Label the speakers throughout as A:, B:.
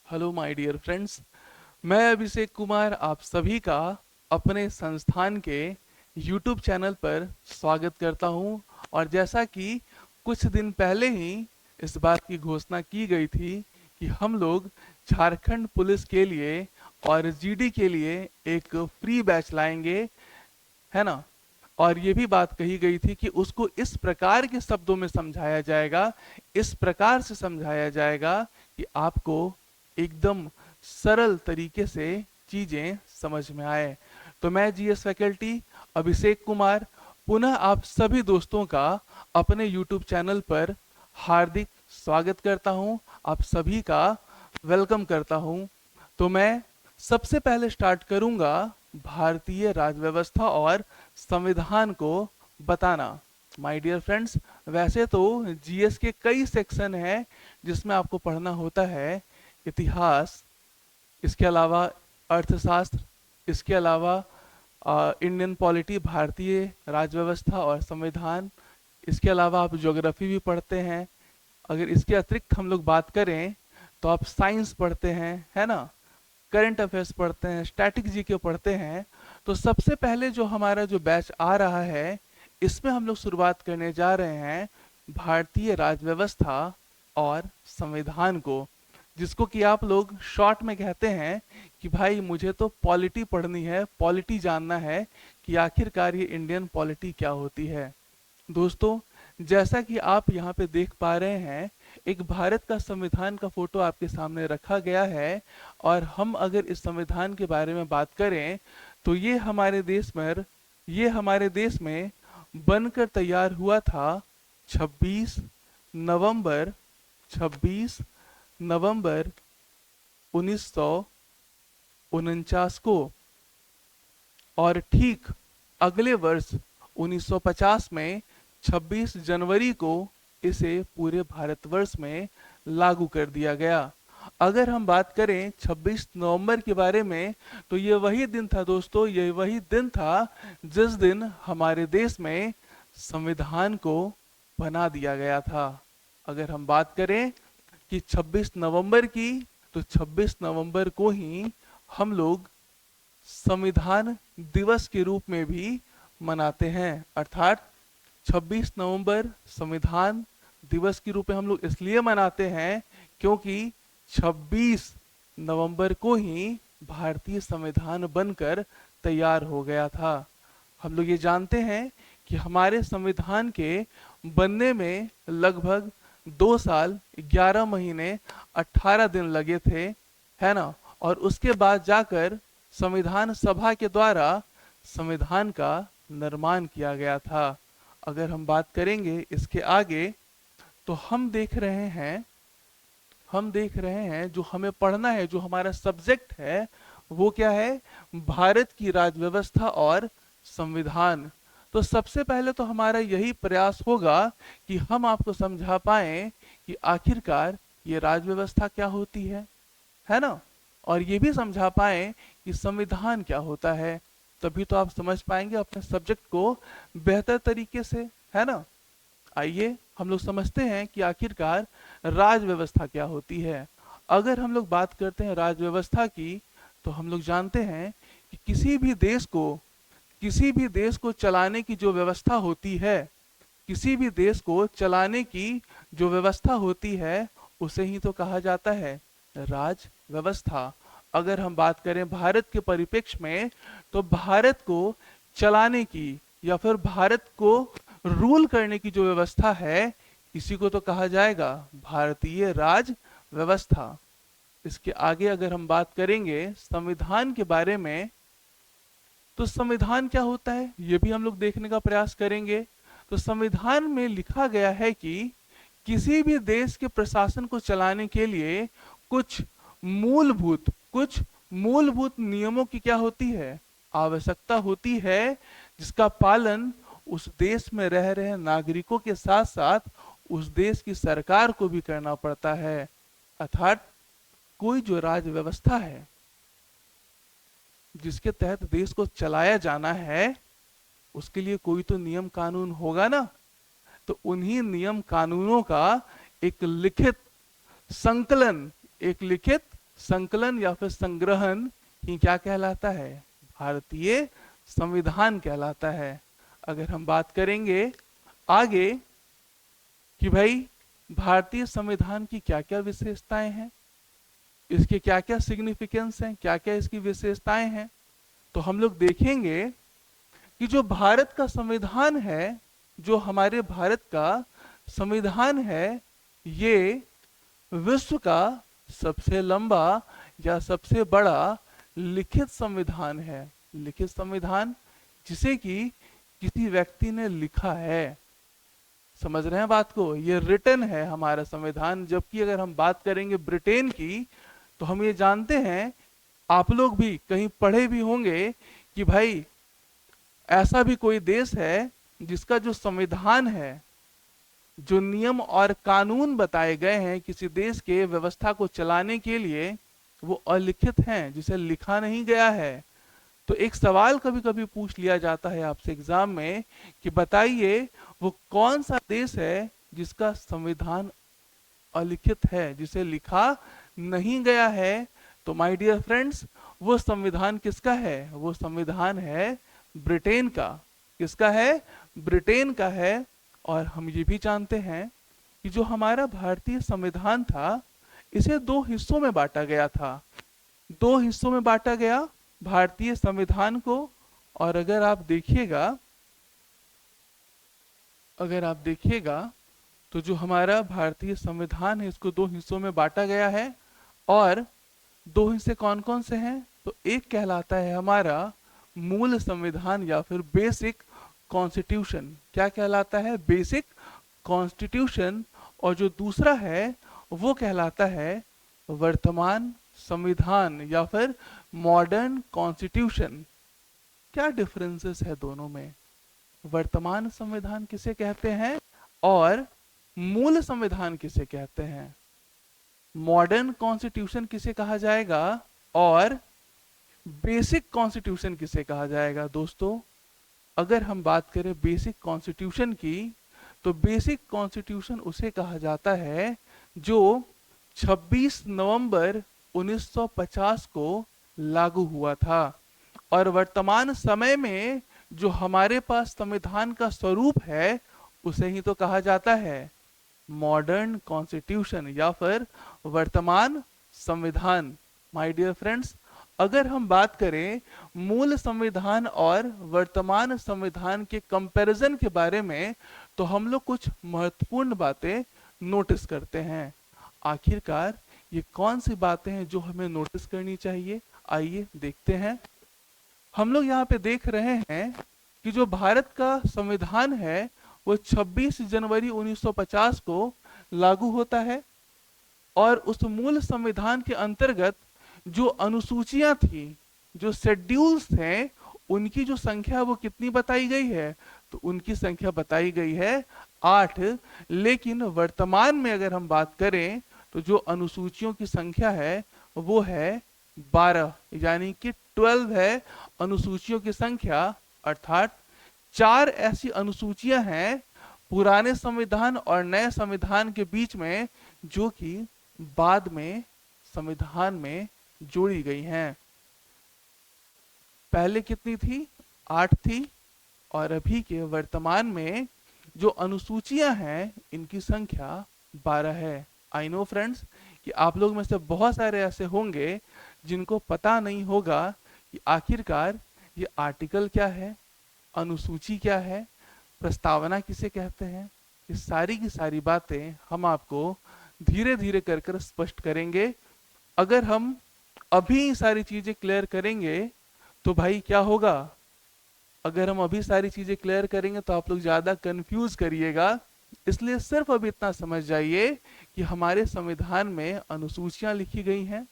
A: Hello my dear friends. मैं अभिषेक कुमार आप सभी का अपने संस्थान के यूट्यूब चैनल पर स्वागत करता हूं। और जैसा कि कुछ दिन पहले ही इस बात की घोषणा की गई थी कि हम लोग झारखंड पुलिस के लिए और जीडी के लिए एक फ्री बैच लाएंगे, है ना। और ये भी बात कही गई थी कि उसको इस प्रकार के शब्दों में समझाया जाएगा, इस प्रकार से समझाया जाएगा कि आपको एकदम सरल तरीके से चीजें समझ में आए। तो मैं जीएस फैकल्टी अभिषेक कुमार पुनः आप सभी दोस्तों का अपने यूट्यूब चैनल पर हार्दिक स्वागत करता हूं, आप सभी का वेलकम करता हूं। तो मैं सबसे पहले स्टार्ट करूंगा भारतीय राज्य व्यवस्था और संविधान को बताना। माय डियर फ्रेंड्स, वैसे तो जीएस के कई सेक्शन हैं जिसमें आपको पढ़ना होता है इतिहास, इसके अलावा अर्थशास्त्र, इसके अलावा इंडियन पॉलिटी, भारतीय राज्य व्यवस्था और संविधान, इसके अलावा आप ज्योग्राफी भी पढ़ते हैं। अगर इसके अतिरिक्त हम लोग बात करें तो आप साइंस पढ़ते हैं, है ना, करंट अफेयर्स पढ़ते हैं, स्टैटिक जीके पढ़ते हैं। तो सबसे पहले जो हमारा जो बैच आ रहा है, इसमें हम लोग शुरुआत करने जा रहे हैं भारतीय राज्य व्यवस्था और संविधान को, जिसको कि आप लोग शॉर्ट में कहते हैं कि भाई मुझे तो पॉलिटी पढ़नी है, पॉलिटी जानना है कि आखिरकार ये इंडियन पॉलिटी क्या होती है। दोस्तों, जैसा कि आप यहाँ पे देख पा रहे हैं, एक भारत का संविधान का फोटो आपके सामने रखा गया है। और हम अगर इस संविधान के बारे में बात करें तो ये हमारे देश में बनकर तैयार हुआ था 26 नवंबर 26 नवंबर 1949 को। और ठीक अगले वर्ष 1950 में 26 जनवरी को इसे पूरे भारतवर्ष में लागू कर दिया गया। अगर हम बात करें 26 नवंबर के बारे में, तो ये वही दिन था दोस्तों, ये वही दिन था जिस दिन हमारे देश में संविधान को बना दिया गया था। अगर हम बात करें कि 26 नवंबर की, तो 26 नवंबर को ही हम लोग संविधान दिवस के रूप में भी मनाते हैं। अर्थात 26 नवंबर संविधान दिवस के रूप में हम लोग इसलिए मनाते हैं क्योंकि 26 नवंबर को ही भारतीय संविधान बनकर तैयार हो गया था। हम लोग ये जानते हैं कि हमारे संविधान के बनने में लगभग 2 साल 11 महीने 18 दिन लगे थे, है ना। और उसके बाद जाकर संविधान सभा के द्वारा संविधान का निर्माण किया गया था। अगर हम बात करेंगे इसके आगे, तो हम देख रहे हैं जो हमें पढ़ना है, जो हमारा सब्जेक्ट है, वो क्या है? भारत की राज्य व्यवस्था और संविधान। तो सबसे पहले तो हमारा यही प्रयास होगा कि हम आपको समझा पाए कि आखिरकार ये राज्य व्यवस्था क्या होती है ना। और ये भी समझा पाए कि संविधान क्या होता है। तभी तो आप समझ पाएंगे अपने सब्जेक्ट को बेहतर तरीके से, है ना। आइए हम लोग समझते हैं कि आखिरकार राज व्यवस्था क्या होती है। अगर हम लोग बात करते हैं राज व्यवस्था की, तो हम लोग जानते हैं कि किसी भी देश को चलाने की जो व्यवस्था होती है, किसी भी देश को चलाने की जो व्यवस्था होती है, उसे ही तो कहा जाता है राज व्यवस्था। अगर हम बात करें भारत के परिप्रेक्ष्य में, तो भारत को चलाने की या फिर भारत को रूल करने की जो व्यवस्था है, इसी को तो कहा जाएगा भारतीय राज व्यवस्था। इसके आगे अगर हम बात करेंगे संविधान के बारे में, तो संविधान क्या होता है ये भी हम लोग देखने का प्रयास करेंगे। तो संविधान में लिखा गया है कि किसी भी देश के प्रशासन को चलाने के लिए कुछ मूलभूत नियमों की क्या होती है? आवश्यकता होती है, जिसका पालन उस देश में रह रहे नागरिकों के साथ साथ उस देश की सरकार को भी करना पड़ता है। अर्थात कोई जो राज्य व्यवस्था है जिसके तहत देश को चलाया जाना है, उसके लिए कोई तो नियम कानून होगा ना। तो उन्हीं नियम कानूनों का एक लिखित संकलन, एक लिखित संकलन या फिर संग्रहण ही क्या कहलाता है? भारतीय संविधान कहलाता है। अगर हम बात करेंगे आगे कि भाई भारतीय संविधान की क्या क्या विशेषताएं हैं, इसके क्या क्या सिग्निफिकेंस हैं, क्या क्या इसकी विशेषताएं हैं, तो हम लोग देखेंगे कि जो भारत का संविधान है, जो हमारे भारत का संविधान है, ये विश्व का सबसे लंबा या सबसे बड़ा लिखित संविधान है। लिखित संविधान जिसे कि किसी व्यक्ति ने लिखा है। समझ रहे हैं बात को? ये रिटन है हमारा संविधान। जबकि अगर हम बात करेंगे ब्रिटेन की, तो हम ये जानते हैं, आप लोग भी कहीं पढ़े भी होंगे कि भाई ऐसा भी कोई देश है जिसका जो संविधान है, जो नियम और कानून बताए गए हैं किसी देश के व्यवस्था को चलाने के लिए, वो अलिखित हैं, जिसे लिखा नहीं गया है। तो एक सवाल कभी कभी पूछ लिया जाता है आपसे एग्जाम में कि बताइए वो कौन सा देश है जिसका संविधान अलिखित है, जिसे लिखा नहीं गया है? तो माय डियर फ्रेंड्स, वो संविधान किसका है? वो संविधान है ब्रिटेन का। किसका है? ब्रिटेन का है। और हम ये भी जानते हैं कि जो हमारा भारतीय संविधान था, इसे दो हिस्सों में बांटा गया था। दो हिस्सों में बांटा गया भारतीय संविधान को। और अगर आप देखिएगा तो जो हमारा भारतीय संविधान है, इसको दो हिस्सों में बांटा गया है। और दो हिस्से कौन कौन से हैं? तो एक कहलाता है हमारा मूल संविधान या फिर बेसिक कॉन्स्टिट्यूशन। क्या कहलाता है? Basic constitution. और जो दूसरा है वो कहलाता है वर्तमान संविधान या फिर मॉडर्न कॉन्स्टिट्यूशन। क्या डिफरेंसेस है दोनों में? वर्तमान संविधान किसे कहते हैं और मूल संविधान किसे कहते हैं? मॉडर्न कॉन्स्टिट्यूशन किसे कहा जाएगा और बेसिक कॉन्स्टिट्यूशन किसे कहा जाएगा? दोस्तों, अगर हम बात करें बेसिक कॉन्स्टिट्यूशन की, तो बेसिक कॉन्स्टिट्यूशन उसे कहा जाता है जो 26 नवंबर 1950 को लागू हुआ था। और वर्तमान समय में जो हमारे पास संविधान का स्वरूप है, उसे ही तो कहा जाता है मॉडर्न कॉन्स्टिट्यूशन या फिर वर्तमान संविधान। माय डियर फ्रेंड्स, अगर हम बात करें मूल संविधान और वर्तमान संविधान के कंपैरिजन के बारे में, तो हम लोग कुछ महत्वपूर्ण बातें नोटिस करते हैं। आखिरकार ये कौन सी बातें हैं जो हमें नोटिस करनी चाहिए? आइए देखते हैं। हम लोग यहाँ पे देख रहे हैं कि जो भारत का संविधान है वो 26 जनवरी 1950 को लागू होता है। और उस मूल संविधान के अंतर्गत जो अनुसूचियां थी, जो शेड्यूल्स हैं, उनकी जो संख्या वो कितनी बताई गई है? तो उनकी संख्या बताई गई है 8। लेकिन वर्तमान में अगर हम बात करें तो जो अनुसूचियों की संख्या है वो है 12, यानी कि 12 है अनुसूचियों की संख्या। अर्थात 4 ऐसी अनुसूचियां हैं पुराने संविधान और नए संविधान के बीच में, जो कि बाद में संविधान में जोड़ी गई हैं। पहले कितनी थी? 8 थी। और अभी के वर्तमान में जो अनुसूचियां हैं, इनकी संख्या 12 है। आई नो फ्रेंड्स कि आप लोग में से बहुत सारे ऐसे होंगे जिनको पता नहीं होगा कि आखिरकार ये आर्टिकल क्या है, अनुसूची क्या है, प्रस्तावना किसे कहते हैं। ये सारी की सारी बातें हम आपको धीरे धीरे कर कर स्पष्ट करेंगे। अगर हम अभी सारी चीजें क्लियर करेंगे तो भाई क्या होगा? अगर हम अभी सारी चीजें क्लियर करेंगे तो आप लोग ज्यादा कंफ्यूज करिएगा। इसलिए सिर्फ अभी इतना समझ जाइए कि हमारे संविधान में अनुसूचियां लिखी गई हैं।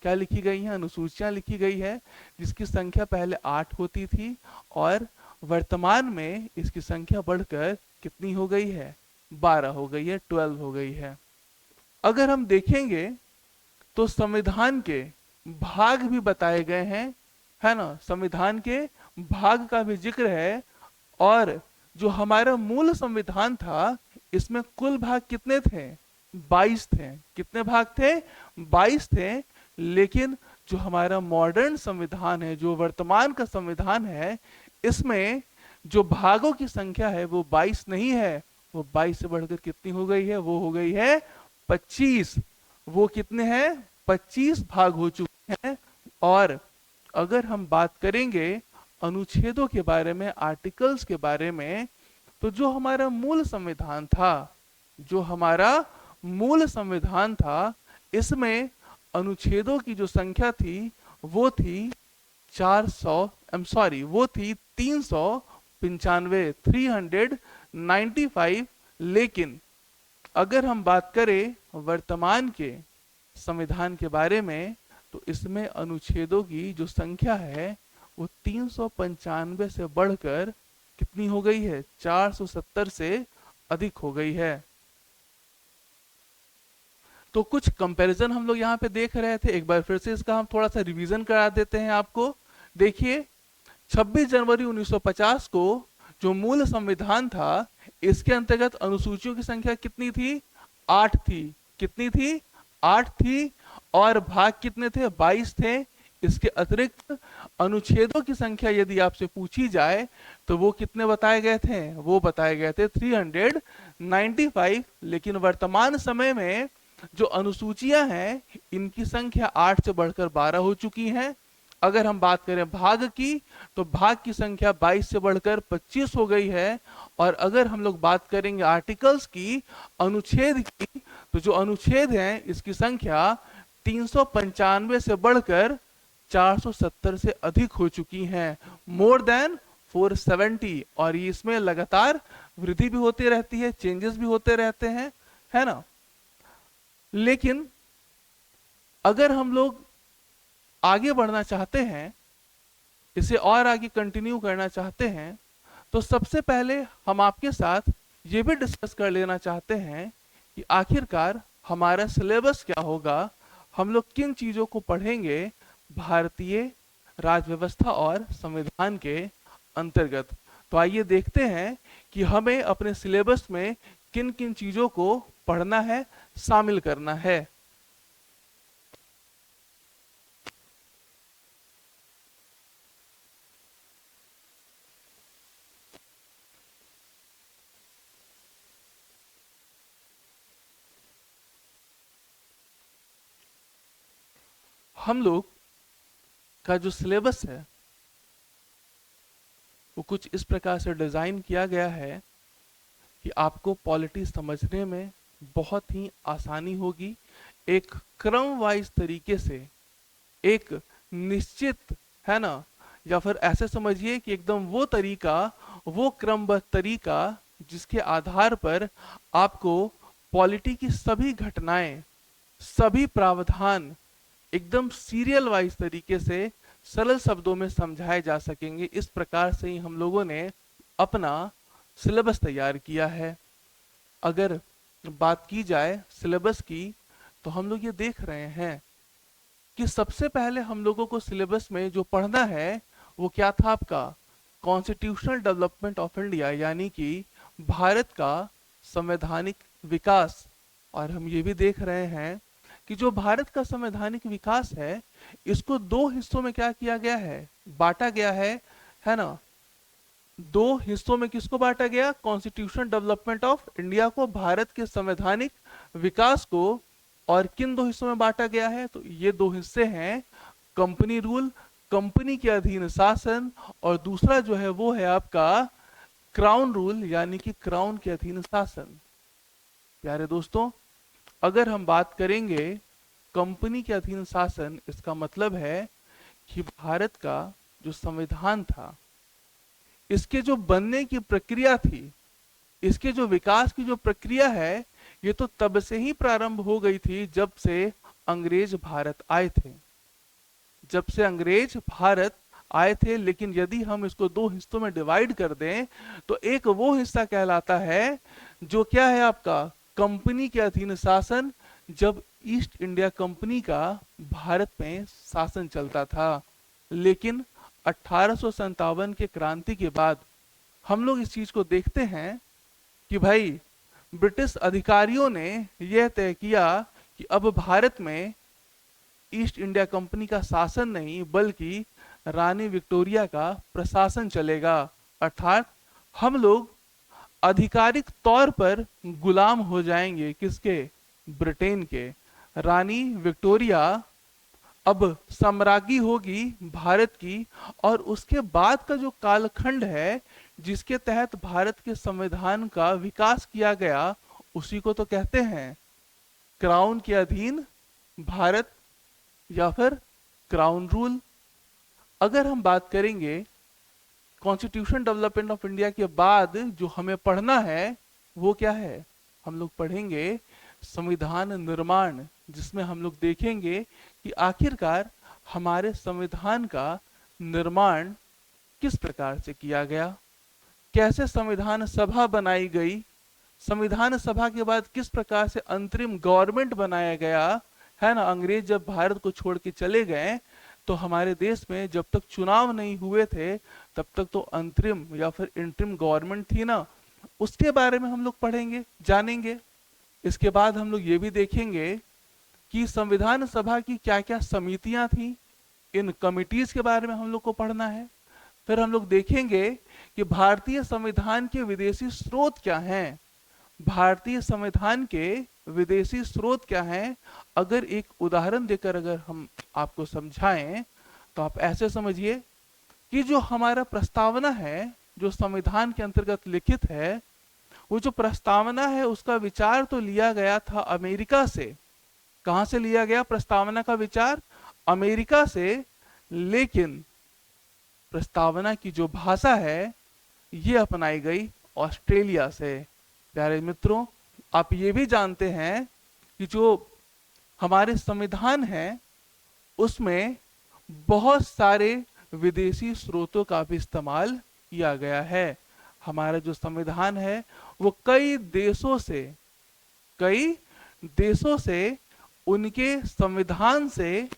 A: क्या लिखी गई हैं? अनुसूचियां लिखी गई है, जिसकी संख्या पहले 8 होती थी और वर्तमान में इसकी संख्या बढ़कर कितनी हो गई है? 12 हो गई है, 12 हो गई है। अगर हम देखेंगे तो संविधान के भाग भी बताए गए हैं, है ना? संविधान के भाग का भी जिक्र है। और जो हमारा मूल संविधान था, इसमें कुल भाग कितने थे? 22 थे। कितने भाग थे? 22 थे। लेकिन जो हमारा मॉडर्न संविधान है, जो वर्तमान का संविधान है, इसमें जो भागों की संख्या है वो 22 नहीं है, वो 22 से बढ़कर कितनी हो गई है, वो हो गई है 25। वो कितने हैं, 25 भाग हो चुके हैं। और अगर हम बात करेंगे अनुच्छेदों के बारे में, आर्टिकल्स के बारे में, तो जो हमारा मूल संविधान था, जो हमारा मूल संविधान था, इसमें अनुच्छेदों की जो संख्या थी वो थी 400, सॉरी, वो थी 395, 395। लेकिन अगर हम बात करें वर्तमान के संविधान के बारे में, तो इसमें अनुच्छेदों की जो संख्या है वो 395 से बढ़कर कितनी हो गई है, 470 से अधिक हो गई है। तो कुछ कंपैरिजन हम लोग यहाँ पे देख रहे थे, एक बार फिर से इसका हम थोड़ा सा रिवीजन करा देते हैं आपको। देखिए, 26 जनवरी 1950 को जो मूल संविधान था, इसके अंतर्गत अनुसूचियों की संख्या कितनी थी, 8 थी। कितनी थी, 8 थी। और भाग कितने थे, 22 थे। इसके अतिरिक्त अनुच्छेदों की संख्या यदि आपसे पूछी जाए तो वो कितने बताए गए थे, वो बताए गए थे 395। लेकिन वर्तमान समय में जो अनुसूचियां हैं, इनकी संख्या 8 से बढ़कर 12 हो चुकी हैं। अगर हम बात करें भाग की, तो भाग की संख्या 22 से बढ़कर 25 हो गई है। और अगर हम लोग बात करेंगे आर्टिकल्स की, अनुच्छेद की, तो जो अनुच्छेद हैं इसकी संख्या 395 से बढ़कर 470 से अधिक हो चुकी हैं, मोर देन 470। और ये इसमें लगातार वृद्धि भी होती रहती है, चेंजेस भी होते रहते हैं, है ना। लेकिन अगर हम लोग आगे बढ़ना चाहते हैं, इसे और आगे कंटिन्यू करना चाहते हैं, तो सबसे पहले हम आपके साथ ये भी डिस्कस कर लेना चाहते हैं कि आखिरकार हमारा सिलेबस क्या होगा, हम लोग किन चीजों को पढ़ेंगे भारतीय राज्य व्यवस्था और संविधान के अंतर्गत। तो आइए देखते हैं कि हमें अपने सिलेबस में किन किन चीजों को पढ़ना है, शामिल करना है। हम लोग का जो सिलेबस है वो कुछ इस प्रकार से डिजाइन किया गया है कि आपको पॉलिटी समझने में बहुत ही आसानी होगी। एक क्रम वाइज तरीके से, एक निश्चित, है ना, या फिर ऐसे समझिए कि एकदम वो तरीका, वो क्रमबद्ध तरीका जिसके आधार पर आपको पॉलिटी की सभी घटनाएं, सभी प्रावधान एकदम सीरियल वाइज तरीके से सरल शब्दों में समझाए जा सकेंगे। इस प्रकार से ही हम लोगों ने अपना सिलेबस तैयार किया है। अगर बात की जाए सिलेबस की, तो हम लोग ये देख रहे हैं कि सबसे पहले हम लोगों को सिलेबस में जो पढ़ना है वो क्या था आपका, कॉन्स्टिट्यूशनल डेवलपमेंट ऑफ इंडिया, यानी कि भारत का संवैधानिक विकास। और हम ये भी देख रहे हैं कि जो भारत का संवैधानिक विकास है, इसको दो हिस्सों में क्या किया गया है, बांटा गया है ना। दो हिस्सों में किसको बांटा गया, कॉन्स्टिट्यूशन डेवलपमेंट ऑफ इंडिया को, भारत के संवैधानिक विकास को। और किन दो हिस्सों में बांटा गया है, तो ये दो हिस्से हैं, कंपनी रूल, कंपनी के अधीन शासन, और दूसरा जो है वो है आपका क्राउन रूल, यानी कि क्राउन के अधीन शासन। प्यारे दोस्तों, अगर हम बात करेंगे कंपनी के अधीन शासन, इसका मतलब है कि भारत का जो संविधान था, इसके जो बनने की प्रक्रिया थी, इसके जो विकास की जो प्रक्रिया है, ये तो तब से ही प्रारंभ हो गई थी जब से अंग्रेज भारत आए थे, जब से अंग्रेज भारत आए थे। लेकिन यदि हम इसको दो हिस्सों में डिवाइड कर दें, तो एक वो हिस्सा कहलाता है जो क्या है आपका कंपनी के अधीन शासन, जब ईस्ट इंडिया कंपनी का भारत में शासन चलता था। लेकिन 1857 के क्रांति के बाद हम लोग इस चीज को देखते हैं कि भाई ब्रिटिश अधिकारियों ने यह तय किया कि अब भारत में ईस्ट इंडिया कंपनी का शासन नहीं बल्कि रानी विक्टोरिया का प्रशासन चलेगा। अर्थात हम लोग आधिकारिक तौर पर गुलाम हो जाएंगे किसके? ब्रिटेन के। रानी विक्टोरिया अब साम्राज्ञी होगी भारत की, और उसके बाद का जो कालखंड है जिसके तहत भारत के संविधान का विकास किया गया, उसी को तो कहते हैं क्राउन के अधीन भारत या फिर क्राउन रूल। अगर हम बात करेंगे कॉन्स्टिट्यूशन डेवलपमेंट ऑफ इंडिया के बाद जो हमें पढ़ना है वो क्या है? हम लोग पढ़ेंगे संविधान निर्माण, जिसमें हम लोग देखेंगे कि आखिरकार हमारे संविधान का निर्माण किस प्रकार से किया गया, कैसे संविधान सभा बनाई गई, संविधान सभा के बाद किस प्रकार से अंतरिम गवर्नमेंट बनाया गया, है ना। अंग्रेज जब भारत को छोड़ के चले गए तो हमारे देश में जब तक चुनाव नहीं हुए थे तब तक तो अंतरिम या फिर इंटरिम गवर्नमेंट थी ना। उसके बारे में हम लोग पढ़ेंगे, जानेंगे। इसके बाद हम लोग ये भी देखेंगे कि संविधान सभा की क्या क्या समितियां थी, इन कमिटीज के बारे में हम लोग को पढ़ना है। फिर हम लोग देखेंगे कि भारतीय संविधान के विदेशी स्रोत क्या हैं, भारतीय संविधान के विदेशी स्रोत क्या हैं। अगर एक उदाहरण देकर अगर हम आपको समझाएं तो आप ऐसे समझिए कि जो हमारा प्रस्तावना है जो संविधान के अंतर्गत लिखित है, वो जो प्रस्तावना है उसका विचार तो लिया गया था अमेरिका से। कहां से लिया गया प्रस्तावना का विचार? अमेरिका से। लेकिन प्रस्तावना की जो भाषा है ये अपनाई गई ऑस्ट्रेलिया से। प्यारे मित्रों, आप ये भी जानते हैं कि जो हमारे संविधान है उसमें बहुत सारे विदेशी स्रोतों का भी इस्तेमाल किया गया है। हमारा जो संविधान है वो कई देशों से उनके संविधान से,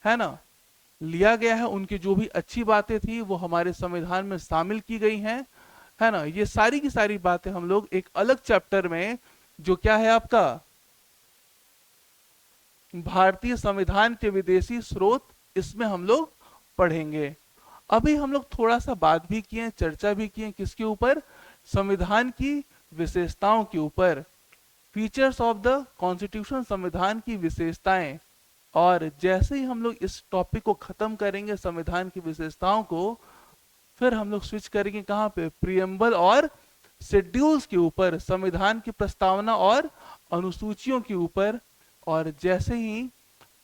A: है ना, लिया गया है। उनकी जो भी अच्छी बातें थी वो हमारे संविधान में शामिल की गई हैं, है ना। ये सारी की सारी बातें हम लोग एक अलग चैप्टर में, जो क्या है आपका भारतीय संविधान के विदेशी स्रोत, इसमें हम लोग पढ़ेंगे। अभी हम लोग थोड़ा सा बात भी किए, चर्चा भी किए किसके ऊपर? संविधान की विशेषताओं के ऊपर। फीचर्स ऑफ द कॉन्स्टिट्यूशन, संविधान की विशेषताएं। और जैसे ही हम लोग इस टॉपिक को खत्म करेंगे संविधान की विशेषताओं को, फिर हम लोग स्विच करेंगे कहां पे? प्रियम्बल और शेड्यूल्स के ऊपर, संविधान की प्रस्तावना और अनुसूचियों के ऊपर। और जैसे ही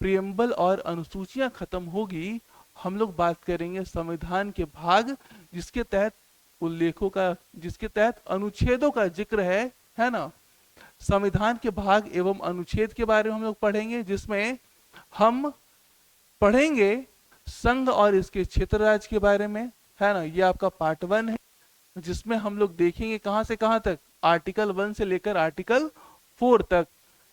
A: प्रियम्बल और अनुसूचियां खत्म होगी, हम लोग बात करेंगे संविधान के भाग जिसके तहत उल्लेखों का, जिसके तहत अनुच्छेदों का जिक्र है ना। संविधान के भाग एवं अनुच्छेद के बारे में हम लोग पढ़ेंगे, जिसमें हम पढ़ेंगे संघ और इसके क्षेत्र राज्य के बारे में, है ना। ये आपका पार्ट 1 है, जिसमें हम लोग देखेंगे कहां से कहां तक? आर्टिकल 1 से लेकर आर्टिकल 4 तक।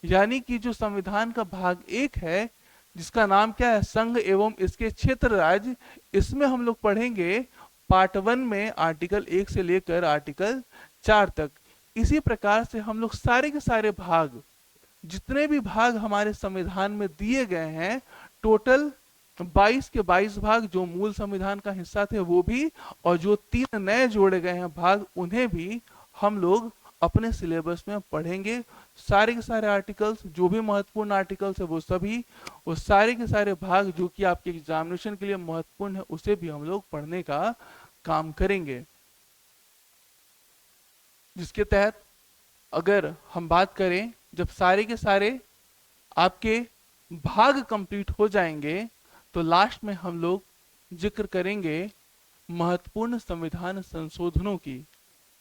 A: यानी कि जो संविधान का भाग 1 है जिसका नाम क्या है? संघ एवं इसके क्षेत्र राज्य। इसमें हम लोग पढ़ेंगे पार्ट 1 में आर्टिकल 1 से लेकर आर्टिकल 4 तक। इसी प्रकार से हम लोग सारे के सारे भाग, जितने भी भाग हमारे संविधान में दिए गए हैं, टोटल 22 के 22 भाग जो मूल संविधान का हिस्सा थे वो भी, और जो 3 नए जोड़े गए हैं भाग, उन्हें भी हम लोग अपने सिलेबस में पढ़ेंगे। सारे के सारे आर्टिकल्स, जो भी महत्वपूर्ण आर्टिकल्स है वो सभी, वो सारे के सारे भाग जो कि आपके एग्जामिनेशन के लिए महत्वपूर्ण है, उसे भी हम लोग पढ़ने का काम करेंगे। जिसके तहत अगर हम बात करें, जब सारे के सारे आपके भाग कंप्लीट हो जाएंगे तो लास्ट में हम लोग जिक्र करेंगे महत्वपूर्ण संविधान संशोधनों की,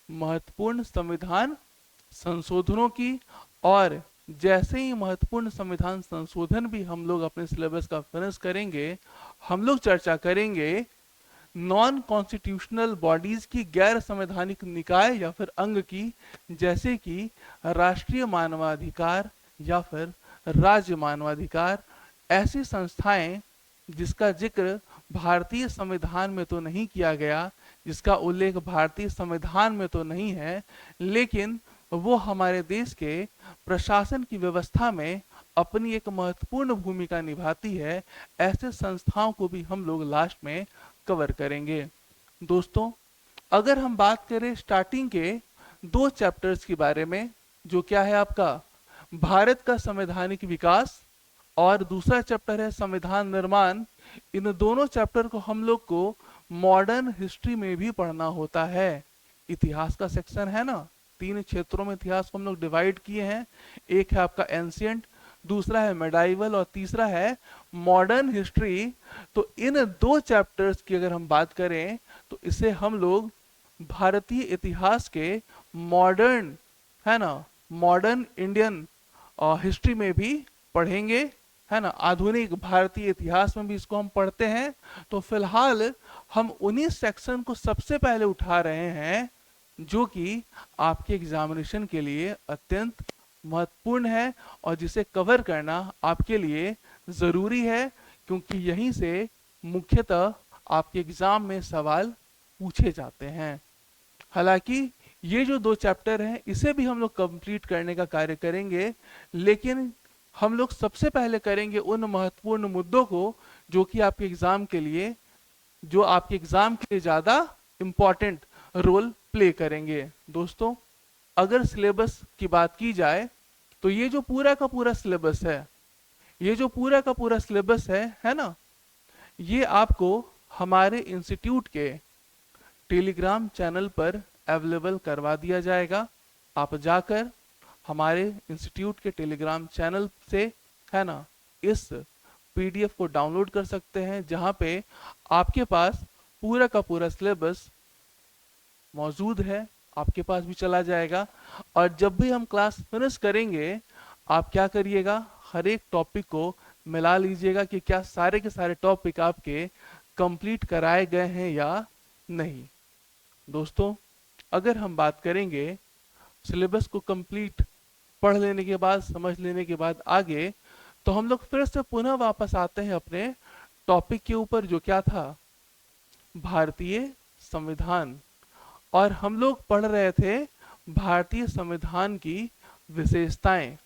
A: महत्वपूर्ण संविधान संशोधनों की। और जैसे ही महत्वपूर्ण संविधान संशोधन भी हम लोग अपने सिलेबस का फिनिश करेंगे, हम लोग चर्चा करेंगे नॉन कॉन्स्टिट्यूशनल बॉडीज की, गैर संवैधानिक निकाय या फिर अंग की, जैसे कि राष्ट्रीय मानवाधिकार या फिर राज्य मानवाधिकार। ऐसी संस्थाएं जिसका जिक्र भारतीय संविधान में तो नहीं किया गया, जिसका उल्लेख भारतीय संविधान में तो नहीं है, लेकिन वो हमारे देश के प्रशासन की व्यवस्था में अपनी एक महत्वपूर्ण भूमिका निभाती है, ऐसे संस्थाओं को भी हम लोग लास्ट में कवर करेंगे। दोस्तों, अगर हम बात करें स्टार्टिंग के 2 चैप्टर्स के बारे में, जो क्या है आपका भारत का संवैधानिक विकास और दूसरा चैप्टर है संविधान निर्माण, इन दोनों चैप्टर को हम लोग को मॉडर्न हिस्ट्री में भी पढ़ना होता है। इतिहास का सेक्शन है ना, 3 क्षेत्रों में इतिहास को हम लोग डिवाइड किए हैं। एक है आपका एंशियंट, दूसरा है मेडाइवल और तीसरा है मॉडर्न हिस्ट्री। तो इन 2 चैप्टर्स की अगर हम बात करें तो इसे हम लोग भारतीय इतिहास के मॉडर्न, है ना, मॉडर्न इंडियन हिस्ट्री में भी पढ़ेंगे, है ना, आधुनिक भारतीय इतिहास में भी इसको हम पढ़ते हैं। तो फिलहाल हम उन्हीं सेक्शन को सबसे पहले उठा रहे हैं जो कि आपके एग्जामिनेशन के लिए अत्यंत महत्वपूर्ण है और जिसे कवर करना आपके लिए ज़रूरी है, क्योंकि यहीं से मुख्यतः आपके एग्ज़ाम में सवाल पूछे जाते हैं। हालांकि ये जो 2 चैप्टर हैं इसे भी हम लोग कंप्लीट करने का कार्य करेंगे, लेकिन हम लोग सबसे पहले करेंगे उन महत्वपूर्ण मुद्दों को जो कि आपके एग्जाम के लिए ज़्यादा इम्पोर्टेंट रोल प्ले करेंगे। दोस्तों, अगर सिलेबस की बात की जाए तो ये जो पूरा का पूरा सिलेबस है, है ना, ये आपको हमारे इंस्टीट्यूट के टेलीग्राम चैनल पर अवेलेबल करवा दिया जाएगा। आप जाकर हमारे इंस्टीट्यूट के टेलीग्राम चैनल से, है ना, इस पीडीएफ को डाउनलोड कर सकते हैं, जहां पे आपके पास पूरा का पूरा सिलेबस मौजूद है, आपके पास भी चला जाएगा। और जब भी हम क्लास फिनिश करेंगे, आप क्या करिएगा, हर एक टॉपिक को मिला लीजिएगा कि क्या सारे के सारे टॉपिक आपके कंप्लीट कराए गए हैं या नहीं। दोस्तों, अगर हम बात करेंगे सिलेबस को कंप्लीट पढ़ लेने के बाद, समझ लेने के बाद आगे, तो हम लोग फिर से पुनः वापस आते हैं अपने टॉपिक के ऊपर, जो क्या था, भारतीय संविधान। और हम लोग पढ़ रहे थे भारतीय संविधान की विशेषताएं।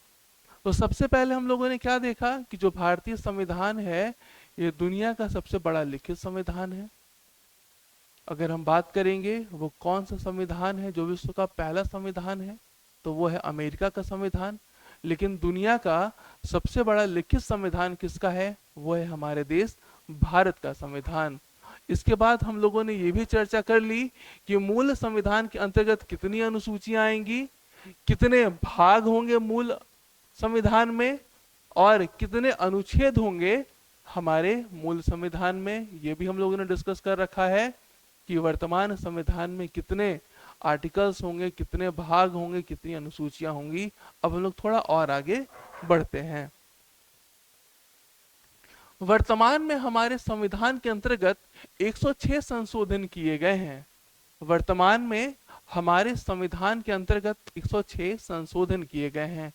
A: तो सबसे पहले हम लोगों ने क्या देखा कि जो भारतीय संविधान है ये दुनिया का सबसे बड़ा लिखित संविधान है। अगर हम बात करेंगे वो कौन सा संविधान है जो विश्व का पहला संविधान है, तो वो है अमेरिका का संविधान। लेकिन दुनिया का सबसे बड़ा लिखित संविधान किसका है, वो है हमारे देश भारत का संविधान। इसके बाद हम लोगों ने ये भी चर्चा कर ली कि मूल संविधान के अंतर्गत कितनी अनुसूचियां आएंगी, कितने भाग होंगे मूल संविधान में, और कितने अनुच्छेद होंगे हमारे मूल संविधान में। ये भी हम लोगों ने डिस्कस कर रखा है कि वर्तमान संविधान में कितने आर्टिकल्स होंगे, कितने भाग होंगे, कितनी अनुसूचियां होंगी। अब हम लोग थोड़ा और आगे बढ़ते हैं। वर्तमान में हमारे संविधान के अंतर्गत 106 संशोधन किए गए हैं। वर्तमान में हमारे संविधान के अंतर्गत 106 संशोधन किए गए हैं।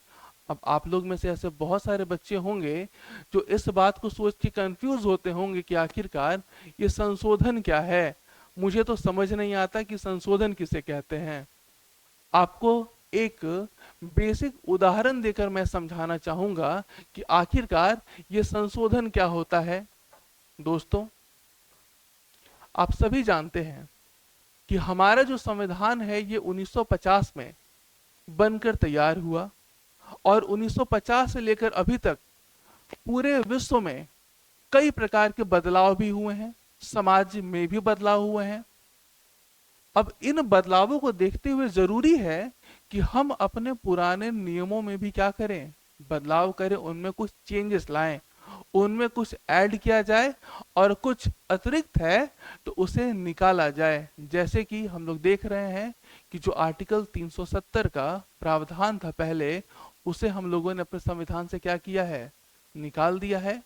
A: अब आप लोग में से ऐसे बहुत सारे बच्चे होंगे जो इस बात को सोच के कंफ्यूज होते होंगे कि आखिरकार ये संशोधन क्या है, मुझे तो समझ नहीं आता कि संशोधन किसे कहते हैं। आपको एक बेसिक उदाहरण देकर मैं समझाना चाहूंगा कि आखिरकार ये संशोधन क्या होता है। दोस्तों, आप सभी जानते हैं कि हमारा जो संविधान है ये 1950 में बनकर तैयार हुआ और 1950 से लेकर अभी तक पूरे विश्व में कई प्रकार के बदलाव भी हुए हैं, समाज में भी बदलाव हुए हैं। अब इन बदलावों को देखते हुए जरूरी है कि हम अपने पुराने नियमों में भी क्या करें, बदलाव करें, उनमें कुछ चेंजेस लाएं, उनमें कुछ ऐड किया जाए और कुछ अतिरिक्त है तो उसे निकाला जाए। जैसे कि हम लोग देख रहे हैं कि जो आर्टिकल 370 का प्रावधान था पहले, उसे हम लोगों ने अपने संविधान से क्या किया है, निकाल दिया है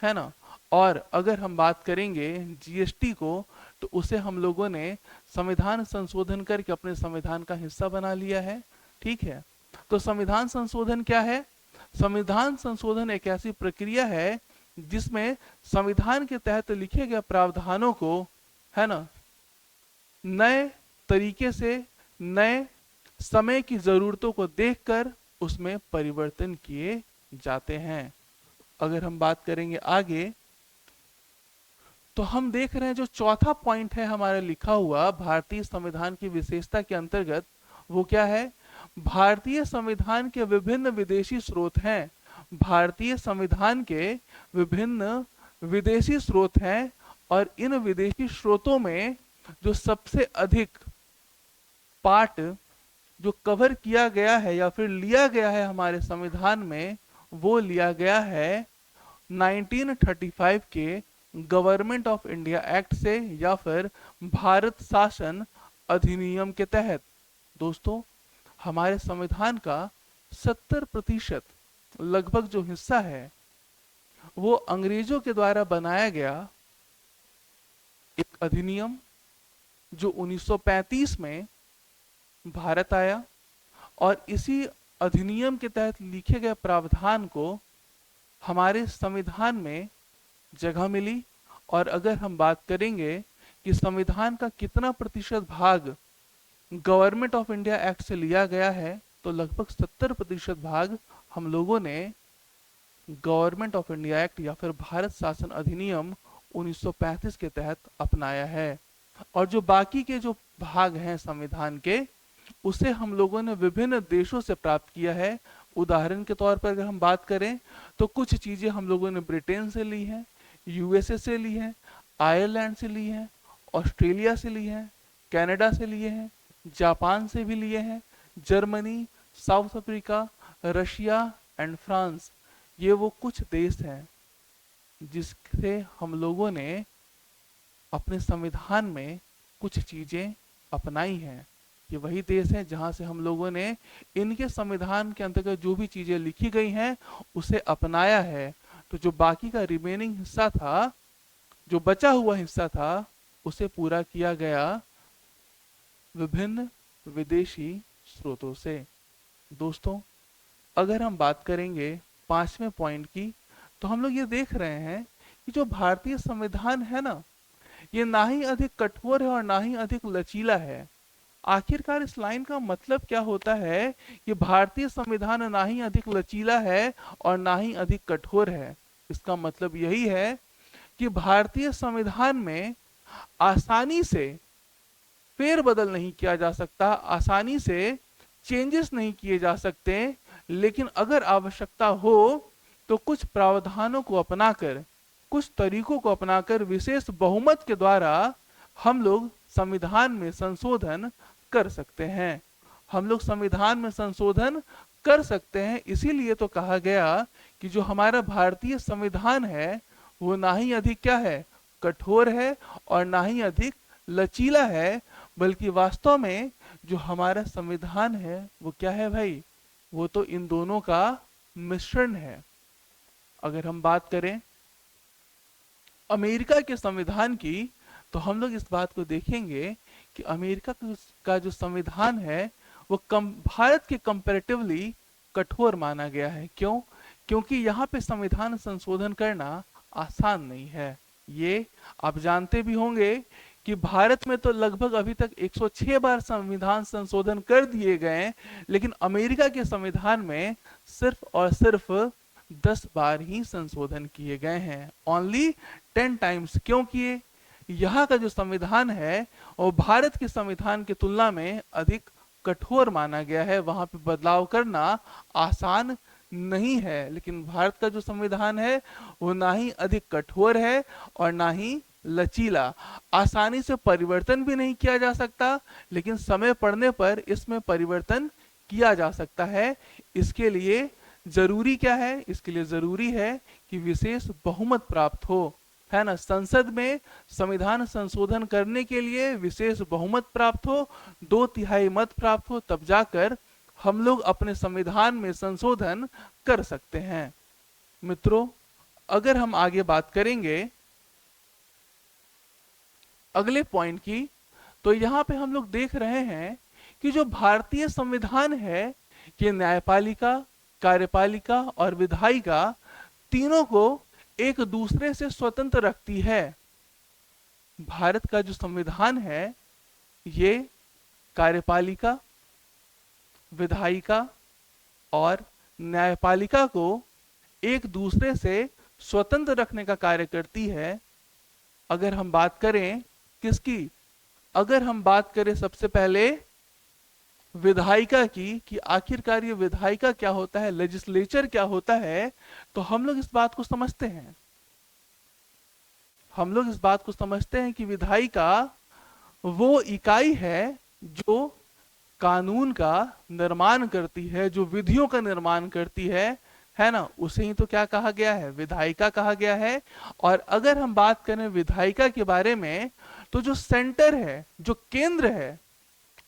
A: ना। और अगर हम बात करेंगे जीएसटी को, तो उसे हम लोगों ने संविधान संशोधन करके अपने संविधान का हिस्सा बना लिया है। ठीक है, तो संविधान संशोधन क्या है? संविधान संशोधन एक ऐसी प्रक्रिया है जिसमें संविधान के तहत लिखे गए प्रावधानों को, है ना, नए तरीके से, नए समय की जरूरतों को देखकर उसमें परिवर्तन किए जाते हैं। अगर हम बात करेंगे आगे, तो हम देख रहे हैं जो चौथा पॉइंट है हमारा लिखा हुआ भारतीय संविधान की विशेषता के अंतर्गत, वो क्या है? भारतीय संविधान के विभिन्न विदेशी स्रोत हैं। भारतीय संविधान के विभिन्न विदेशी स्रोत हैं, और इन विदेशी स्रोतों में जो सबसे अधिक पार्ट जो कवर किया गया है या फिर लिया गया है हमारे संविधान में, वो लिया गया है 1935 के गवर्नमेंट ऑफ इंडिया एक्ट से या फिर भारत शासन अधिनियम के तहत। दोस्तों, हमारे संविधान का 70% लगभग जो हिस्सा है वो अंग्रेजों के द्वारा बनाया गया एक अधिनियम, जो 1935 में भारत आया, और इसी अधिनियम के तहत लिखे गए प्रावधान को हमारे संविधान में जगह मिली। और अगर हम बात करेंगे कि संविधान का कितना प्रतिशत भाग गवर्नमेंट ऑफ इंडिया एक्ट से लिया गया है, तो लगभग 70% भाग हम लोगों ने गवर्नमेंट ऑफ इंडिया एक्ट या फिर भारत शासन अधिनियम 1935 के तहत अपनाया है। और जो बाकी के जो भाग हैं संविधान के, उसे हम लोगों ने विभिन्न देशों से प्राप्त किया है। उदाहरण के तौर पर अगर हम बात करें, तो कुछ चीजें हम लोगों ने ब्रिटेन से ली हैं, यूएसए से ली हैं, आयरलैंड से ली हैं, ऑस्ट्रेलिया से ली हैं, कनाडा से लिए हैं, जापान से भी लिए हैं, Germany, south Africa, Russia and France, ये वो कुछ देश हैं जिससे हम लोगों ने अपने संविधान में कुछ चीजें अपनाई हैं। ये वही देश है जहां से हम लोगों ने इनके संविधान के अंतर्गत जो भी चीजें लिखी गई हैं उसे अपनाया है। तो जो बाकी का रिमेनिंग हिस्सा था, जो बचा हुआ हिस्सा था, उसे पूरा किया गया विभिन्न विदेशी स्रोतों से। दोस्तों, अगर हम बात करेंगे 5वें पॉइंट की, तो हम लोग ये देख रहे हैं कि जो भारतीय संविधान है ना, ये ना ही अधिक कठोर है और ना ही अधिक लचीला है। आखिरकार इस लाइन का मतलब क्या होता है कि भारतीय संविधान ना ही अधिक लचीला है और ना ही अधिक कठोर है? इसका मतलब यही है कि भारतीय संविधान में आसानी से फेरबदल नहीं किया जा सकता, आसानी से चेंजेस नहीं किए जा सकते, लेकिन अगर आवश्यकता हो तो कुछ प्रावधानों को अपनाकर, कुछ तरीकों को अपनाकर विशेष बहुमत के द्वारा हम लोग संविधान में संशोधन कर सकते हैं। हम लोग संविधान में संशोधन कर सकते हैं, इसीलिए तो कहा गया कि जो हमारा भारतीय संविधान है वो ना ही अधिक क्या है, कठोर है, और ना ही अधिक लचीला है, बल्कि वास्तव में जो हमारा संविधान है वो क्या है भाई? वो तो इन दोनों का मिश्रण है। अगर हम बात करें अमेरिका के संविधान की, तो हम लोग इस बात को देखेंगे कि अमेरिका का जो संविधान है वो भारत के कंपैरेटिवली कठोर माना गया है। क्यों? क्योंकि यहाँ पे संविधान संशोधन करना आसान नहीं है। ये आप जानते भी होंगे कि भारत में तो लगभग अभी तक 106 बार संविधान संशोधन कर दिए गए, लेकिन अमेरिका के संविधान में सिर्फ और सिर्फ 10 बार ही संशोधन किए गए हैं। Only 10 times. क्यों किए? यहाँ का जो संविधान है वो भारत के संविधान की तुलना में अधिक कठोर माना गया है, वहां पे बदलाव करना आसान नहीं है। लेकिन भारत का जो संविधान है वो ना ही अधिक कठोर है और ना ही लचीला। आसानी से परिवर्तन भी नहीं किया जा सकता, लेकिन समय पड़ने पर इसमें परिवर्तन किया जा सकता है। इसके लिए जरूरी क्या है? इसके लिए जरूरी है कि विशेष बहुमत प्राप्त हो, है ना। संसद में संविधान संशोधन करने के लिए विशेष बहुमत प्राप्त हो, 2/3 मत प्राप्त हो, तब जाकर हम लोग अपने संविधान में संशोधन कर सकते हैं। मित्रों, अगर हम आगे बात करेंगे अगले पॉइंट की, तो यहाँ पे हम लोग देख रहे हैं कि जो भारतीय संविधान है ये न्यायपालिका, कार्यपालिका और विधायिका तीनों को एक दूसरे से स्वतंत्र रखती है। भारत का जो संविधान है ये कार्यपालिका, विधायिका और न्यायपालिका को एक दूसरे से स्वतंत्र रखने का कार्य करती है। अगर हम बात करें किसकी, अगर हम बात करें सबसे पहले विधायिका की, कि आखिरकार ये विधायिका क्या होता है, लेजिस्लेचर क्या होता है, तो हम लोग इस बात को समझते हैं, हम लोग इस बात को समझते हैं कि विधायिका वो इकाई है जो कानून का निर्माण करती है, जो विधियों का निर्माण करती है ना, उसे ही तो क्या कहा गया है, विधायिका कहा गया है। और अगर हम बात करें विधायिका के बारे में, तो जो सेंटर है, जो केंद्र है,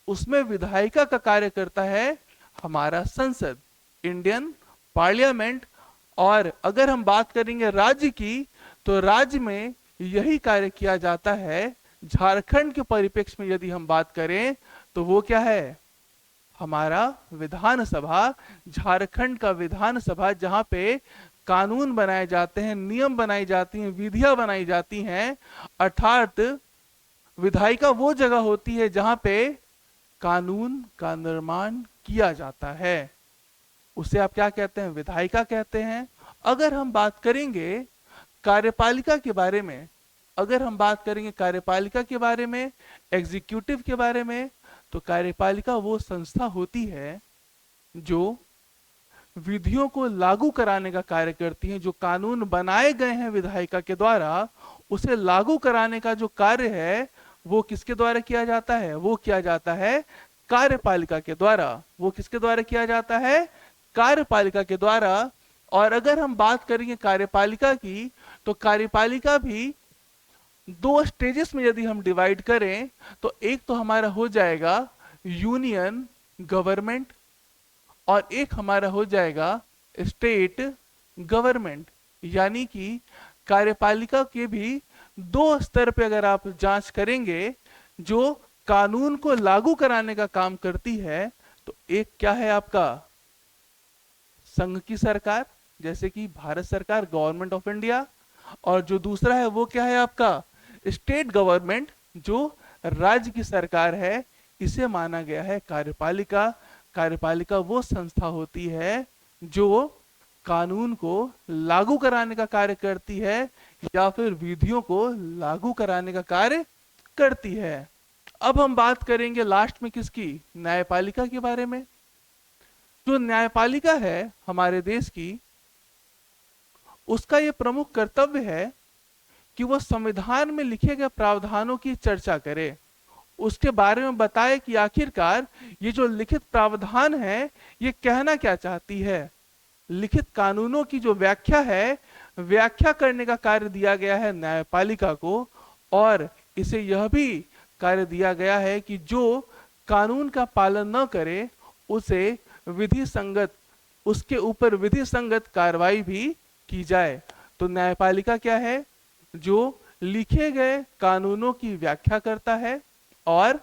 A: उसमें विधायिका का कार्य करता है हमारा संसद, इंडियन पार्लियामेंट। और अगर हम बात करेंगे राज्य की, तो राज्य में यही कार्य किया जाता है। झारखंड के परिप्रेक्ष्य में यदि हम बात करें, तो वो क्या है, हमारा विधानसभा, झारखंड का विधानसभा, जहां पे कानून बनाए जाते हैं, नियम बनाई जाती हैं, विधियां बनाई जाती हैं। अर्थात विधायिका वो जगह होती है जहां पे कानून का निर्माण किया जाता है, उसे आप क्या कहते हैं, विधायिका कहते हैं। अगर हम बात करेंगे कार्यपालिका के बारे में, अगर हम बात करेंगे कार्यपालिका के बारे में, एग्जीक्यूटिव के बारे में, तो कार्यपालिका वो संस्था होती है जो विधियों को लागू कराने का कार्य करती है। जो कानून बनाए गए हैं विधायिका के द्वारा, उसे लागू कराने का जो कार्य है वो किसके द्वारा किया जाता है, वो किया जाता है कार्यपालिका के द्वारा। वो किसके द्वारा किया जाता है, कार्यपालिका के द्वारा। और अगर हम बात करेंगे कार्यपालिका की, तो कार्यपालिका भी दो स्टेजेस में यदि हम डिवाइड करें, तो एक तो हमारा हो जाएगा यूनियन गवर्नमेंट, और एक हमारा हो जाएगा स्टेट गवर्नमेंट। यानी कि कार्यपालिका के भी दो स्तर पे अगर आप जांच करेंगे, जो कानून को लागू कराने का काम करती है, तो एक क्या है आपका संघ की सरकार, जैसे कि भारत सरकार, गवर्नमेंट ऑफ इंडिया। और जो दूसरा है वो क्या है आपका स्टेट गवर्नमेंट, जो राज्य की सरकार है। इसे माना गया है कार्यपालिका। कार्यपालिका वो संस्था होती है जो कानून को लागू कराने का कार्य करती है, या फिर विधियों को लागू कराने का कार्य करती है। अब हम बात करेंगे लास्ट में किसकी, न्यायपालिका के बारे में। जो न्यायपालिका है हमारे देश की, उसका ये प्रमुख कर्तव्य है कि वो संविधान में लिखे गए प्रावधानों की चर्चा करे, उसके बारे में बताए कि आखिरकार ये जो लिखित प्रावधान है ये कहना क्या चाहती है। लिखित कानूनों की जो व्याख्या है, व्याख्या करने का कार्य दिया गया है न्यायपालिका को। और इसे यह भी कार्य दिया गया है कि जो कानून का पालन न करे, उसे विधि संगत, उसके ऊपर विधि संगत कार्रवाई भी की जाए। तो न्यायपालिका क्या है, जो लिखे गए कानूनों की व्याख्या करता है और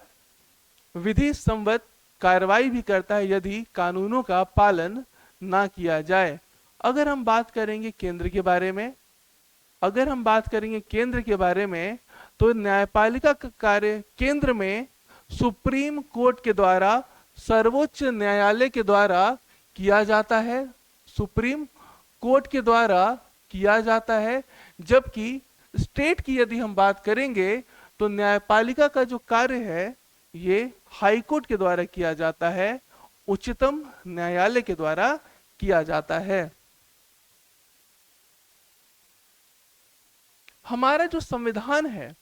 A: विधि संगत कार्रवाई भी करता है यदि कानूनों का पालन ना किया जाए। अगर हम बात करेंगे केंद्र के बारे में, अगर हम बात करेंगे केंद्र के बारे में, तो न्यायपालिका का कार्य केंद्र में सुप्रीम कोर्ट के द्वारा, सर्वोच्च न्यायालय के द्वारा किया जाता है, सुप्रीम कोर्ट के द्वारा किया जाता है। जबकि स्टेट की यदि हम बात करेंगे, तो न्यायपालिका का जो कार्य है ये हाई कोर्ट के द्वारा किया जाता है, उच्चतम न्यायालय के द्वारा किया जाता है। हमारा जो संविधान है,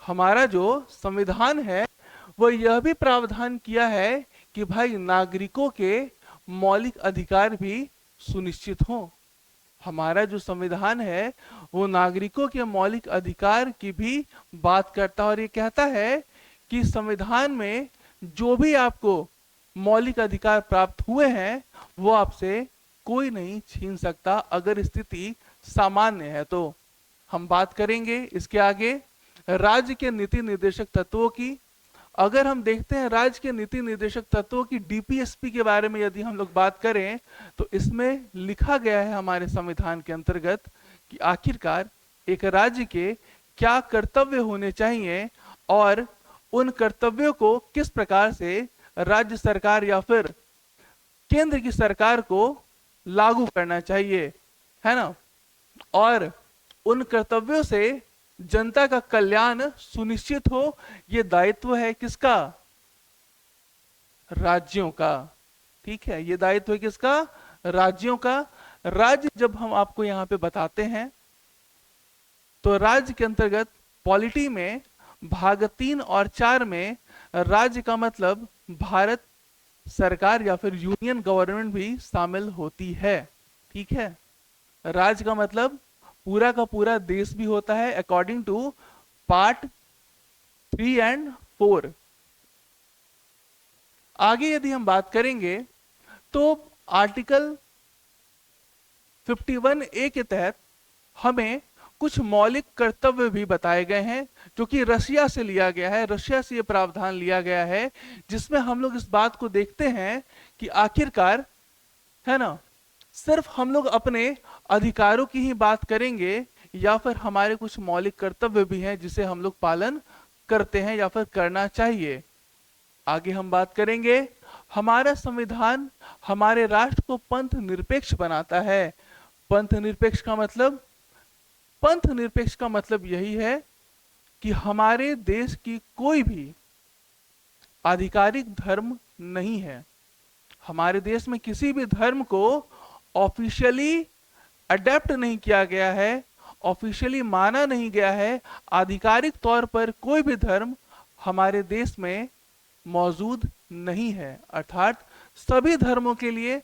A: हमारा जो संविधान है, वो यह भी प्रावधान किया है कि भाई नागरिकों के मौलिक अधिकार भी सुनिश्चित हों। हमारा जो संविधान है वो नागरिकों के मौलिक अधिकार की भी बात करता है, और ये कहता है कि संविधान में जो भी आपको मौलिक अधिकार प्राप्त हुए हैं, वो आपसे कोई नहीं छीन सकता, अगर स्थिति सामान्य है तो। हम बात करेंगे इसके आगे राज्य के नीति निर्देशक तत्वों की। अगर हम देखते हैं राज्य के नीति निर्देशक तत्वों की, डीपीएसपी के बारे में यदि हम लोग बात करें, तो इसमें लिखा गया है हमारे संविधान के अंतर्गत कि आखिरकार एक राज्य के क्या कर्तव्य होने चाहिए, और उन कर्तव्यों को किस प्रकार से राज्य सरकार या फिर केंद्र की सरकार को लागू करना चाहिए, है ना। और उन कर्तव्यों से जनता का कल्याण सुनिश्चित हो, ये दायित्व है किसका? राज्यों का। ठीक है, ये दायित्व है किसका? राज्यों का। राज्य जब हम आपको यहां पे बताते हैं, तो राज्य के अंतर्गत पॉलिटी में भाग 3 और 4 में राज्य का मतलब भारत सरकार या फिर यूनियन गवर्नमेंट भी शामिल होती है। ठीक है, राज्य का मतलब पूरा का पूरा देश भी होता है, अकॉर्डिंग टू पार्ट 3 और 4। आगे यदि हम बात करेंगे तो आर्टिकल 51A के तहत हमें कुछ मौलिक कर्तव्य भी बताए गए हैं, जो कि रशिया से लिया गया है। रशिया से ये प्रावधान लिया गया है, जिसमें हम लोग इस बात को देखते हैं कि आखिरकार, है ना, सिर्फ हम लोग अपने अधिकारों की ही बात करेंगे या फिर हमारे कुछ मौलिक कर्तव्य भी हैं जिसे हम लोग पालन करते हैं या फिर करना चाहिए। आगे हम बात करेंगे, हमारा संविधान हमारे राष्ट्र को पंथ निरपेक्ष बनाता है। पंथ निरपेक्ष का मतलब, पंथ निरपेक्ष का मतलब यही है कि हमारे देश की कोई भी आधिकारिक धर्म नहीं है। हमारे देश में किसी भी धर्म को ऑफिशियली अडेप्ट नहीं किया गया है, ऑफिशियली माना नहीं गया है। आधिकारिक तौर पर कोई भी धर्म हमारे देश में मौजूद नहीं है, अर्थात सभी धर्मों के लिए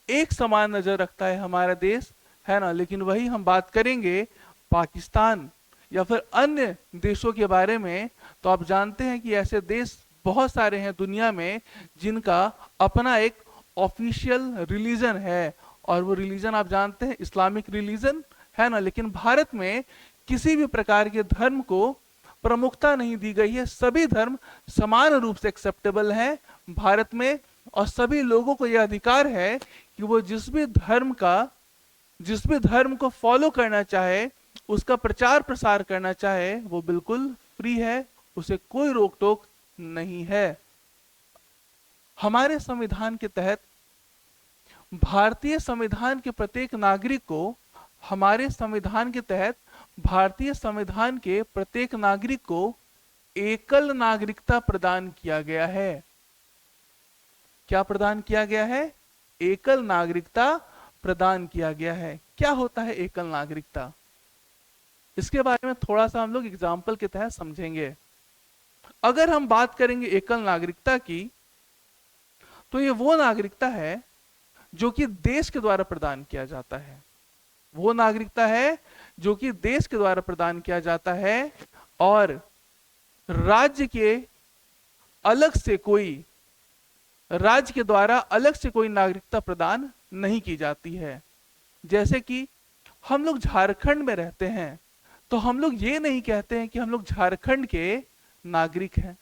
A: एक समान नजर रखता है हमारा देश, है ना। लेकिन वही हम बात करेंगे पाकिस्तान या फिर अन्य देशों के बारे में, तो आप जानते हैं कि ऐसे देश बहुत सारे हैं दुनिया में जिनका अपना एक ऑफिशियल रिलीजन है, और वो रिलीजन आप जानते हैं इस्लामिक रिलीजन, है ना। लेकिन भारत में किसी भी प्रकार के धर्म को प्रमुखता नहीं दी गई है, सभी धर्म समान रूप से एक्सेप्टेबल हैं भारत में, और सभी लोगों को यह अधिकार है कि वो जिस भी धर्म को फॉलो करना चाहे, उसका प्रचार प्रसार करना चाहे, वो बिल्कुल फ्री है, उसे कोई रोक टोक नहीं है। हमारे संविधान के तहत भारतीय संविधान के प्रत्येक नागरिक को, हमारे संविधान के तहत भारतीय संविधान के प्रत्येक नागरिक को एकल नागरिकता प्रदान किया गया है। क्या प्रदान किया गया है? एकल नागरिकता प्रदान किया गया है। क्या होता है एकल नागरिकता? इसके बारे में थोड़ा सा हम लोग एग्जाम्पल के तहत समझेंगे। अगर हम बात करेंगे एकल नागरिकता की, तो ये वो नागरिकता है जो कि देश के द्वारा प्रदान किया जाता है। वो नागरिकता है जो कि देश के द्वारा प्रदान किया जाता है, और राज्य के राज्य के द्वारा अलग से कोई नागरिकता प्रदान नहीं की जाती है। जैसे कि हम लोग झारखंड में रहते हैं, तो हम लोग ये नहीं कहते हैं कि हम लोग झारखंड के नागरिक हैं।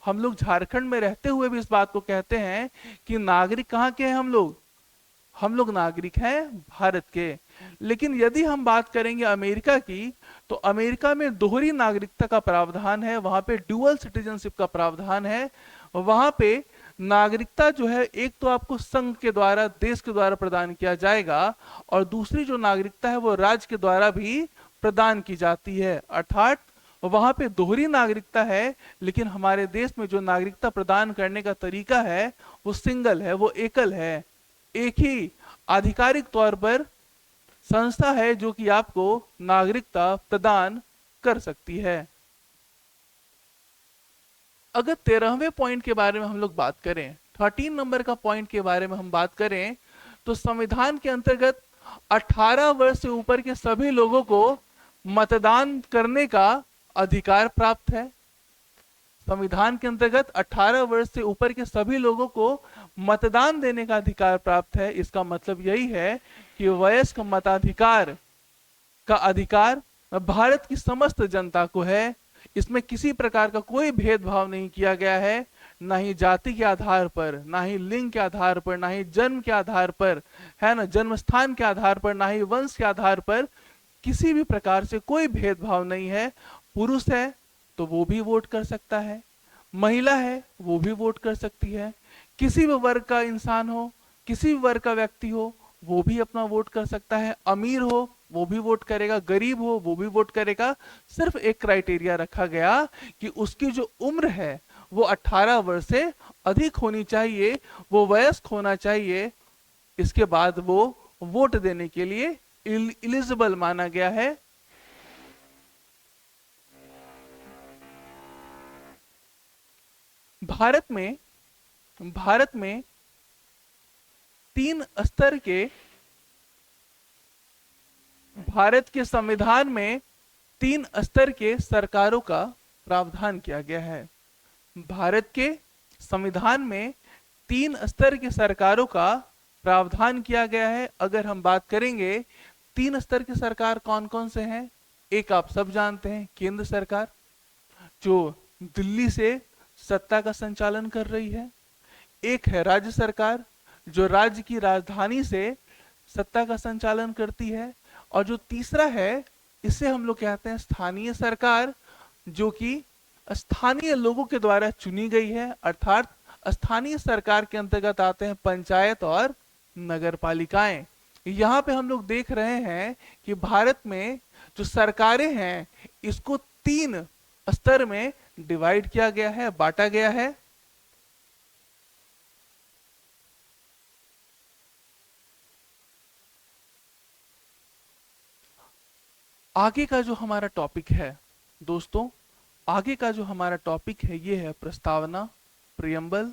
A: हम लोग झारखंड में रहते हुए भी इस बात को कहते हैं कि नागरिक कहाँ के हैं हम लोग नागरिक हैं भारत के। लेकिन यदि हम बात करेंगे अमेरिका की, तो अमेरिका में दोहरी नागरिकता का प्रावधान है, वहां पे ड्यूअल सिटीजनशिप का प्रावधान है। वहां पे नागरिकता जो है, एक तो आपको संघ के द्वारा, देश के द्वारा प्रदान किया जाएगा, और दूसरी जो नागरिकता है वो राज्य के द्वारा भी प्रदान की जाती है। अर्थात वहां पे दोहरी नागरिकता है, लेकिन हमारे देश में जो नागरिकता प्रदान करने का तरीका है वो सिंगल है, वो एकल है। एक ही आधिकारिक तौर पर संस्था है जो कि आपको नागरिकता प्रदान कर सकती है। अगर 13वें पॉइंट के बारे में हम लोग बात करें, 13 नंबर का पॉइंट के बारे में हम बात करें, तो संविधान के अंतर्गत 18 वर्ष से ऊपर के सभी लोगों को मतदान करने का अधिकार प्राप्त है। संविधान के अंतर्गत 18 वर्ष से ऊपर के सभी लोगों को मतदान देने का अधिकार प्राप्त है। इसका मतलब यही है कि वयस्क मताधिकार का अधिकार भारत की समस्त जनता को है। इसमें किसी प्रकार का कोई भेदभाव नहीं किया गया है, ना ही जाति के आधार पर, ना ही लिंग के आधार पर, ना ही जन्म के आधार पर, है ना, जन्म स्थान के आधार पर, ना ही वंश के आधार पर, किसी भी प्रकार से कोई भेदभाव नहीं है। पुरुष है तो वो भी वोट कर सकता है, महिला है वो भी वोट कर सकती है, किसी भी वर्ग का इंसान हो, किसी भी वर्ग का व्यक्ति हो, वो भी अपना वोट कर सकता है, अमीर हो वो भी वोट करेगा, गरीब हो वो भी वोट करेगा। सिर्फ एक क्राइटेरिया रखा गया कि उसकी जो उम्र है वो 18 वर्ष से अधिक होनी चाहिए, वो वयस्क होना चाहिए। इसके बाद वो वोट देने के लिए इलिजिबल माना गया है। भारत में तीन स्तर के भारत के संविधान में तीन स्तर के सरकारों का प्रावधान किया गया है। भारत के संविधान में तीन स्तर के सरकारों का प्रावधान किया गया है। अगर हम बात करेंगे तीन स्तर की सरकार कौन कौन से हैं, एक आप सब जानते हैं, केंद्र सरकार जो दिल्ली से सत्ता का संचालन कर रही है। एक है राज्य सरकार जो राज्य की राजधानी से सत्ता का संचालन करती है। और जो तीसरा है, इसे हम लोग कहते हैं स्थानीय सरकार, जो कि स्थानीय लोगों के द्वारा चुनी गई है। अर्थात स्थानीय सरकार के अंतर्गत आते हैं पंचायत और नगर पालिकाएं। यहाँ पे हम लोग देख रहे हैं कि भारत में जो सरकारें हैं इसको तीन स्तर में डिवाइड किया गया है, बांटा गया है। आगे का जो हमारा टॉपिक है दोस्तों, आगे का जो हमारा टॉपिक है ये है प्रस्तावना, प्रियम्बल।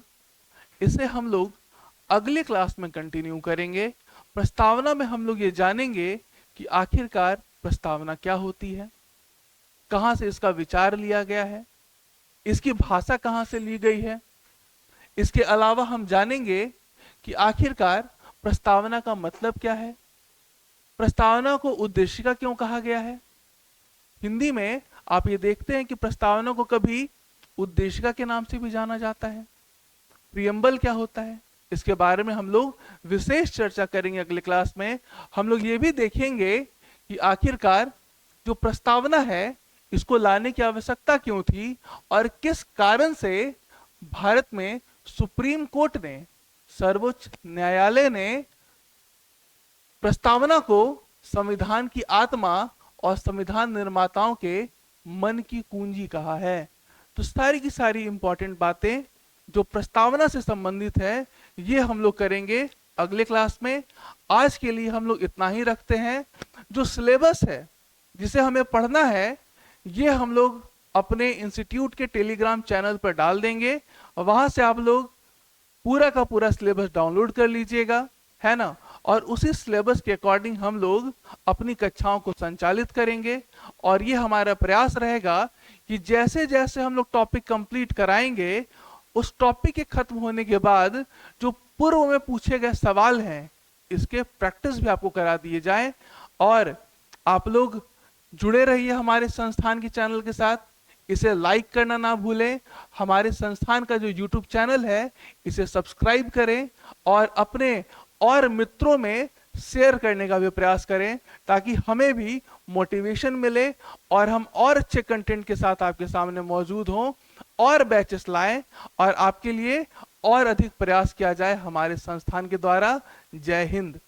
A: इसे हम लोग अगले क्लास में कंटिन्यू करेंगे। प्रस्तावना में हम लोग ये जानेंगे कि आखिरकार प्रस्तावना क्या होती है, कहाँ से इसका विचार लिया गया है, इसकी भाषा कहाँ से ली गई है। इसके अलावा हम जानेंगे कि आखिरकार प्रस्तावना का मतलब क्या है, प्रस्तावना को उद्देशिका क्यों कहा गया है। हिंदी में आप ये देखते हैं कि प्रस्तावना को कभी उद्देशिका के नाम से भी जाना जाता है। प्रियम्बल क्या होता है, इसके बारे में हम लोग विशेष चर्चा करेंगे अगले क्लास में। हम लोग ये भी देखेंगे कि आखिरकार जो प्रस्तावना है इसको लाने की आवश्यकता क्यों थी और किस कारण से भारत में सुप्रीम कोर्ट ने, सर्वोच्च न्यायालय ने प्रस्तावना को संविधान की आत्मा और संविधान निर्माताओं के मन की कुंजी कहा है। तो सारी की सारी इंपॉर्टेंट बातें जो प्रस्तावना से संबंधित है ये हम लोग करेंगे अगले क्लास में। आज के लिए हम लोग इतना ही रखते हैं। जो सिलेबस है जिसे हमें पढ़ना है ये हम लोग अपने इंस्टीट्यूट के टेलीग्राम चैनल पर डाल देंगे, वहां से आप लोग पूरा का पूरा सिलेबस डाउनलोड कर लीजिएगा, है ना। और उसी सिलेबस के अकॉर्डिंग हम लोग अपनी कक्षाओं को संचालित करेंगे। और ये हमारा प्रयास रहेगा कि जैसे जैसे हम लोग टॉपिक कंप्लीट कराएंगे उस टॉपिक के खत्म होने के बाद जो पूर्व में पूछे गए सवाल हैं इसके प्रैक्टिस भी आपको करा दिए जाए। और आप लोग जुड़े रहिए हमारे संस्थान के चैनल के साथ, इसे लाइक करना ना भूलें। हमारे संस्थान का जो यूट्यूब चैनल है इसे सब्सक्राइब करें और अपने और मित्रों में शेयर करने का भी प्रयास करें ताकि हमें भी मोटिवेशन मिले और हम और अच्छे कंटेंट के साथ आपके सामने मौजूद हों और बैचेस लाएं और आपके लिए और अधिक प्रयास किया जाए हमारे संस्थान के द्वारा। जय हिंद।